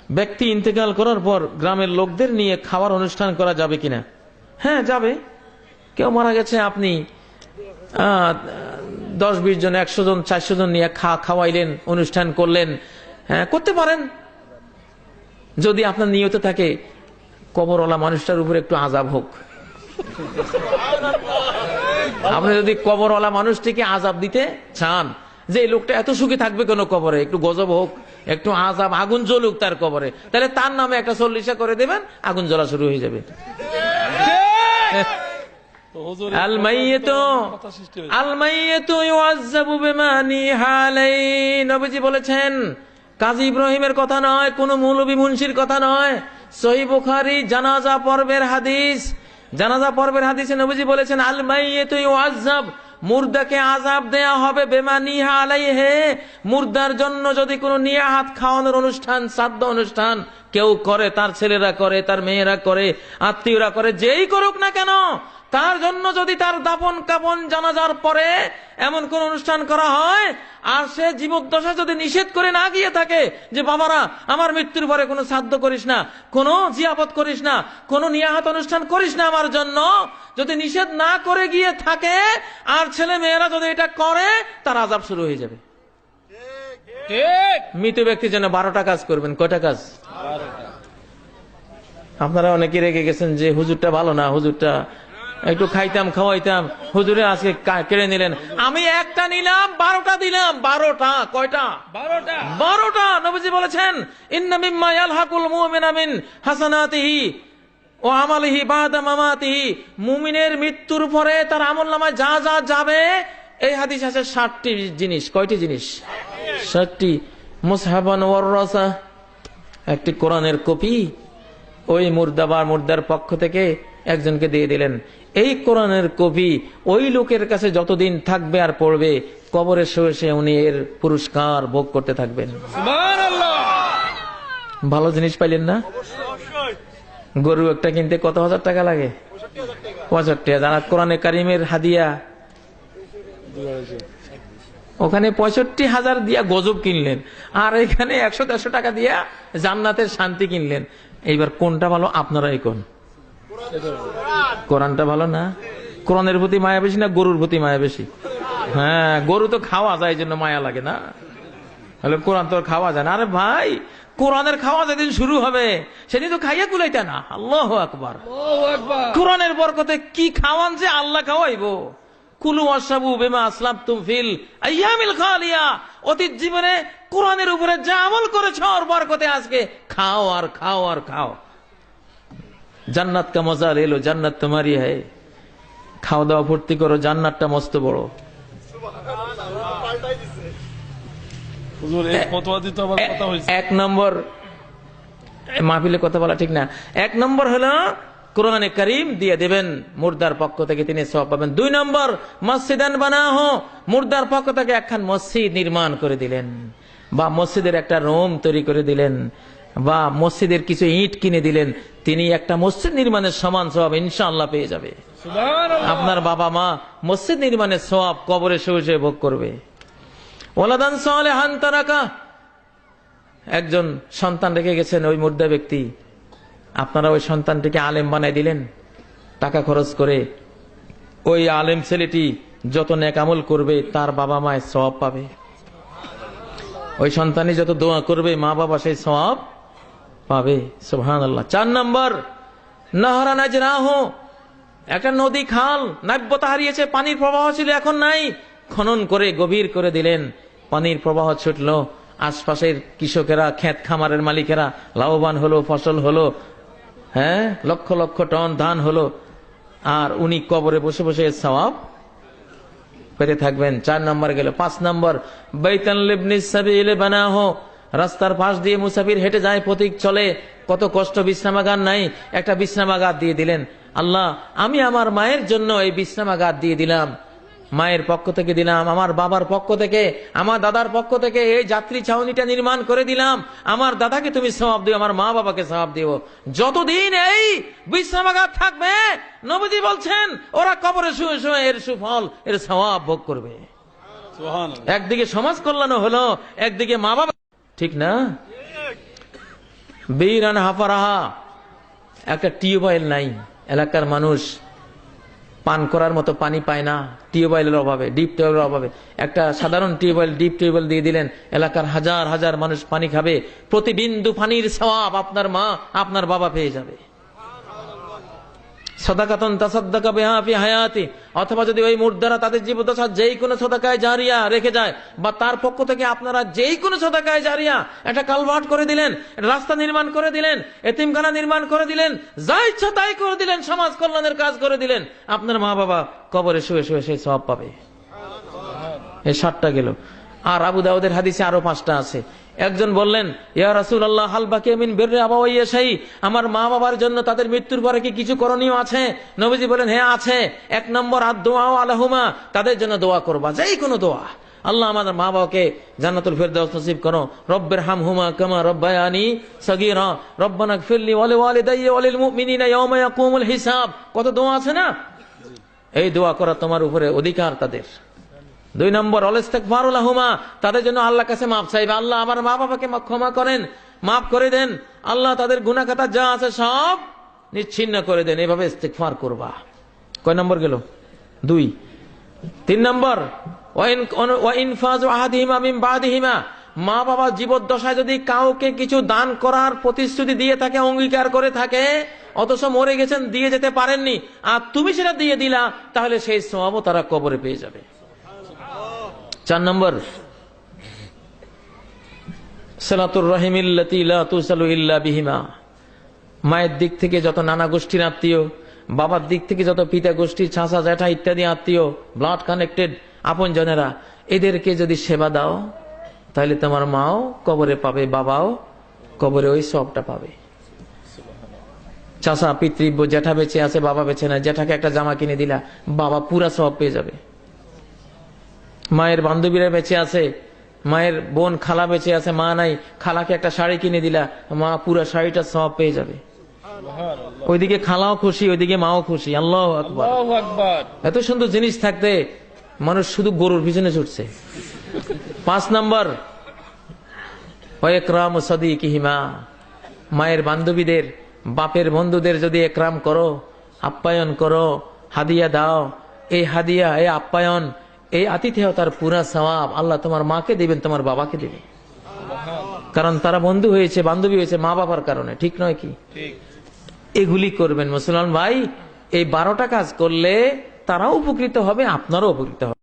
ব্যক্তি ইন্তেকাল করার পর গ্রামের লোকদের নিয়ে খাওয়ার অনুষ্ঠান করা যাবে কিনা? হ্যাঁ, যাবে। কেউ মারা গেছে, আপনি 10-20 জন, 100 জন, 400 জন নিয়ে খাওয়াইলেন, অনুষ্ঠান করলেন, হ্যাঁ করতে পারেন। যদি আপনার নিয়ত থাকে কবরওয়ালা মানুষটার উপরে একটু আযাব হোক, আপনি যদি কবরওয়ালা মানুষটিকে আযাব দিতে চান যে এই লোকটা এত সুখী থাকবে কেন কবরে, একটু গজব হোক, একটু আযাব, আগুন জ্বলুক তার কবরে, তাহলে তার নামে একটা 40 করে দেবেন, আগুন জ্বলা শুরু হয়ে যাবে। আল মাইয়িতু ইউআযাবু বিমা নিহা আলাইহি, নবীজি বলেছেন। কাজী ইব্রাহিমের কথা নয়, কোন মৌলভী মুন্সির কথা নয়, সহিহ বুখারী জানাজা পর্বের হাদিস। জানাজা পর্বের হাদিসে নবীজি বলেছেন আল মাইয়িতু ইউআযাব, মুর্দাকে আযাব দেয়া হবে বিমা নিহা আলাইহি, মুর্দার জন্য যদি কোনো নিয়াহাত খাওয়ানোর অনুষ্ঠান, শ্রাদ্ধ অনুষ্ঠান কেউ করে, তার ছেলেরা করে, তার মেয়েরা করে, আত্মীয়রা করে, যেই করুক না কেন, তার জন্য যদি তার দাফন কাফন জানাজার পরে এমন কোন অনুষ্ঠান করা হয়, আর সে জীবদ্দশা যদি নিষেধ করে না গিয়ে থাকে যে বাবারা আমার মৃত্যুর পরে কোনো শ্রাদ্ধ করিস না, কোনো জিয়াফত করিস না, কোনো নিয়াহাত অনুষ্ঠান করিস না আমার জন্য, যদি নিষেধ না করে গিয়ে থাকে আর ছেলে মেয়েরা যদি এটা করে, তার আযাব শুরু হয়ে যাবে। মৃত ব্যক্তির জন্য 12টা কাজ করবেন। কয়টা কাজ? আপনারা অনেকে রেগে গেছেন যে হুজুরটা ভালো না, হুজুরটা একটু খাইতাম খাওয়াইতাম, হুজুরে আজকে কেড়ে নিলেন। আমি একটা নিলাম, 12টা দিলাম। 12টা? কয়টা? 12টা। নবীজি বলেছেন ইন্না মিম্মা ইয়ালহাকুল মুমিনা মিন হাসানাতিহি ও আমালিহি বাদা মামাতিহি, মুমিনের মৃত্যুর পরে তার আমলনামায় যা যা যাবে, এই হাদিস আছে 60টি জিনিস। কয়টি জিনিস? 60টি। মুসহাবান ওয়াররাসা, একটি কোরআনের কপি ওই মুর্দার পক্ষ থেকে একজনকে দিয়ে দিলেন। এই কোরআনের কপি ওই লোকের কাছে যতদিন থাকবে আর পড়বে, কবরে শুয়ে উনি এর পুরস্কার ভোগ করতে থাকবেন। ভালো জিনিস পাইলেন না? গরু একটা কিনতে কত হাজার টাকা লাগে? 65,000। আর কোরআনে কারিমের হাদিয়া ওখানে 65,000 দিয়া গজব কিনলেন, আর এখানে 100-150 টাকা দিয়া জান্নাতের শান্তি কিনলেন। এইবার কোনটা ভালো? আপনারাই কোন? কোরআনটা ভালো না? কোরআনের প্রতি মায়া বেশি না গরুর প্রতি মায়া বেশি? হ্যাঁ, গরু তো খাওয়া যায়, জন্য মায়া লাগে না, তাহলে কোরআন তো খাওয়া যায় না। আরে ভাই, কোরআনের খাওয়া যেদিন শুরু হবে সেদিন তো খাইয়া কুলাইতা না। আল্লাহু আকবার। কোরআনের বরকতে কি খাওয়ান যে আল্লাহ খাওয়াইবো। কুলু ওয়াশরাবু বিমা আসলাফতুম ফিল আইয়ামিল খালিয়া, অতীত জীবনে কোরআনের উপরে যা আমল করেছ ওর বরকতে আজকে খাও আর খাও আর খাও। জান্নাত কা মজা লে লো, জান্নাত তোমারই হ্যায়। খাওয়া দাওয়া ভর্তি করো, জান্নাতটা মস্ত বড়। এক নম্বর, মাহফিলে কথা বলা ঠিক না, 1 নম্বর হলো কোরআনে কারীম দিয়ে দেবেন, মুর্দার পক্ষ থেকে তিনি সওয়াব পাবেন। 2 নম্বর, মসজিদান বানাহু, মুর্দার পক্ষ থেকে একখান মসজিদ নির্মাণ করে দিলেন, বা মসজিদের একটা রুম তৈরি করে দিলেন, বা মসজিদের কিছু ইট কিনে দিলেন, তিনি একটা মসজিদ নির্মাণের সমান সওয়াব ইনশাআল্লাহ পেয়ে যাবে। আপনার বাবা মা মসজিদ নির্মাণের সওয়াব কবরে শুয়ে ভোগ করবে। ওয়ালাদান সালিহান তারাকা, একজন সন্তান রেখে গেছেন ওই মুর্দা ব্যক্তি, আপনারা ওই সন্তানটিকে আলেম বানাই দিলেন টাকা খরচ করে। ওই আলেম ছেলেটি যত নেক আমল করবে তার বাবা মায়ের সওয়াব পাবে। ওই সন্তানই যত দোয়া করবে মা বাবা সেই সওয়াব পাবে। সুবহানাল্লাহ। 4 নম্বর, নাহরা নাজরাহু, একটা নদী খাল নাব্যতা হারিয়েছে, পানির প্রবাহ ছিল এখন নাই, খনন করে গভীর করে দিলেন, পানির প্রবাহ ছুটলো, আশপাশের কৃষকেরা, ক্ষেত খামারের মালিকেরা লাভবান হলো, ফসল হলো, হ্যাঁ লক্ষ লক্ষ টন ধান হলো, আর উনি কবরে বসে বসে সওয়াব পেতে থাকবেন। 4 নম্বর গেল। 5 নম্বর, বাইতান লিবনিস সাবিল বানাহু, রাস্তার পাশ দিয়ে মুসাফির হেঁটে যায়, পথিক চলে, কত কষ্ট, বিশ্রামাগার নাই, একটা বিশ্রামাগার দিয়ে দিলেন। আল্লাহ, আমি আমার মায়ের জন্য এই বিশ্রামাগার দিয়ে দিলাম, মায়ের পক্ষ থেকে দিলাম, আমার বাবার পক্ষ থেকে, আমার দাদার পক্ষ থেকে এই যাত্রী ছাউনিটা নির্মাণ করে দিলাম। আমার দাদাকে তুমি সওয়াব দিও, আমার মা বাবাকে সওয়াব দিও। যতদিন এই বিশ্রামাগার থাকবে, নবীজি বলছেন ওরা কবরে শুয়ে শুয়ে এর সুফল, এর সওয়াব ভোগ করবে। একদিকে সমাজ কল্যাণ হলো, একদিকে মা বাবা, ঠিক না? বীরান হাফারাহা, একটা টিউবওয়েল নাই, এলাকার মানুষ পান করার মতো পানি পায় না টিউবওয়েলের অভাবে, ডিপ টিউবওয়েলের অভাবে। একটা সাধারণ টিউবওয়েল, ডিপ টিউবওয়েল দিয়ে দিলেন, এলাকার হাজার হাজার মানুষ পানি খাবে, প্রতি বিন্দু পানির সওয়াব আপনার মা আপনার বাবা পেয়ে যাবে। সাদাকাতুন তাসাদ্দাকা বিহা ফি হায়াতি, অথবা যদি ওই মুর্দারা তাদের জীবদ্দশা যেই কোনো সাদাকায়ে জারিয়া রেখে যায়, বা তার পক্ষ থেকে আপনারা যেই কোনো সাদাকায়ে জারিয়া, একটা কালভার্ট করে দিলেন, রাস্তা নির্মাণ করে দিলেন, এতিমখানা নির্মাণ করে দিলেন, যা ইচ্ছা তাই করে দিলেন, সমাজ কল্যাণের কাজ করে দিলেন, আপনার মা বাবা কবরে শুয়ে শুয়ে সেই সওয়াব পাবে। এই 7টা গেল। আর আবু দাউদের হাদিসে আরো 5টা আছে। একজন বললেন, ইয়া রাসূলুল্লাহ, হাল বাকি মিন বিররি আবাওয়াইয়া শাই, আমার মা বাবার জন্য তাদের মৃত্যুর পরে কি কিছু করণীয় আছে? নবীজি বলেন, হ্যাঁ আছে। 1 নম্বর আদ-দুআ আলাহুমা, তাদের জন্য দোয়া করবা, যেই কোনো দোয়া। আল্লাহ আমাদের মা বাবাকে জান্নাতুল ফেরদাউস নসিব করো, রব্বির হামহুমা কামা রব্বায়ানি সগীরা, রব্বানা গফিরলি ওয়া লিওয়ালিদাইয়া ওয়া লিল মুমিনিনা ইয়াওমা ইয়াকুমুল হিসাব। কত দোয়া আছে না? এই দোয়া করা তোমার উপরে অধিকার তাদের। 2 নম্বর ইস্তিগফারু লাহুমা, তাদের জন্য আল্লাহর কাছে মাফ চাইবে, আল্লাহ আমার মা বাবাকে ক্ষমা করেন, মাফ করে দেন, আল্লাহ তাদের গুনাহ খাতা যা আছে সব নিচ্ছিন্ন করে দেন, এভাবে ইস্তিগফার করবা। কয় নম্বর গেল? 2। 3 নম্বর ওয়া ইনফাজু আহাদিহিমা মিন বাদিহিমা, মা বাবা জীবদ্দশায় যদি কাউকে কিছু দান করার প্রতিশ্রুতি দিয়ে থাকে, অঙ্গীকার করে থাকে, অথচ মরে গেছেন, দিয়ে যেতে পারেননি, আর তুমি সেটা দিয়ে দিলা, তাহলে সেই সওয়াবও তারা কবরে পেয়ে যাবে। 4 নম্বর সিলাতুর রাহিমিল্লাতী লা তুসালু ইল্লা বিহিমা, মায়ের দিক থেকে যত নানা গোষ্ঠীর আত্মীয়, বাবার দিক থেকে যত পিতা গোষ্ঠী, চাচা জ্যাঠা ইত্যাদি আত্মীয়, ব্লাড কানেক্টেড আপন জনেরা, এদেরকে যদি সেবা দাও, তাহলে তোমার মাও কবরে পাবে, বাবাও কবরে ওই সবটা পাবে। চাচা পিতৃব্য, জ্যাঠা বেঁচে আছে, বাবা বেঁচে না, জ্যাঠাকে একটা জামা কিনে দিলা, বাবা পুরা সব পেয়ে যাবে। মায়ের বান্ধবীরা বেঁচে আছে, মায়ের বোন খালা বেঁচে আছে, মা নাই, খালাকে একটা শাড়ি কিনে দিলা, মা পুরা শাড়িটা সব পেয়ে যাবে। ওইদিকে খালাও খুশি, ওইদিকে মাও খুশি। আল্লাহু আকবার। এত সুন্দর জিনিস থাকতে মানুষ শুধু গরুর পিছনে ছুটছে। 5 নম্বর ওয়া ইকরামু সাদিকিহিমা, মায়ের বান্ধবীদের, বাপের বন্ধুদের যদি একরাম করো, আপ্যায়ন করো, হাদিয়া দাও, এই হাদিয়া, এই আপ্যায়ন, এই আতিথেয়তার পুরা সওয়াব আল্লাহ তোমার মাকে দিবেন, তোমার বাবাকে দিবেন, কারণ তারা বন্ধু হয়েছে, বান্ধবী হয়েছে মা বাবার কারণে। ঠিক নয় কি? এগুলি করবেন মুসলমান ভাই। এই 12টা কাজ করলে তারাও উপকৃত হবে, আপনারাও উপকৃত হবে।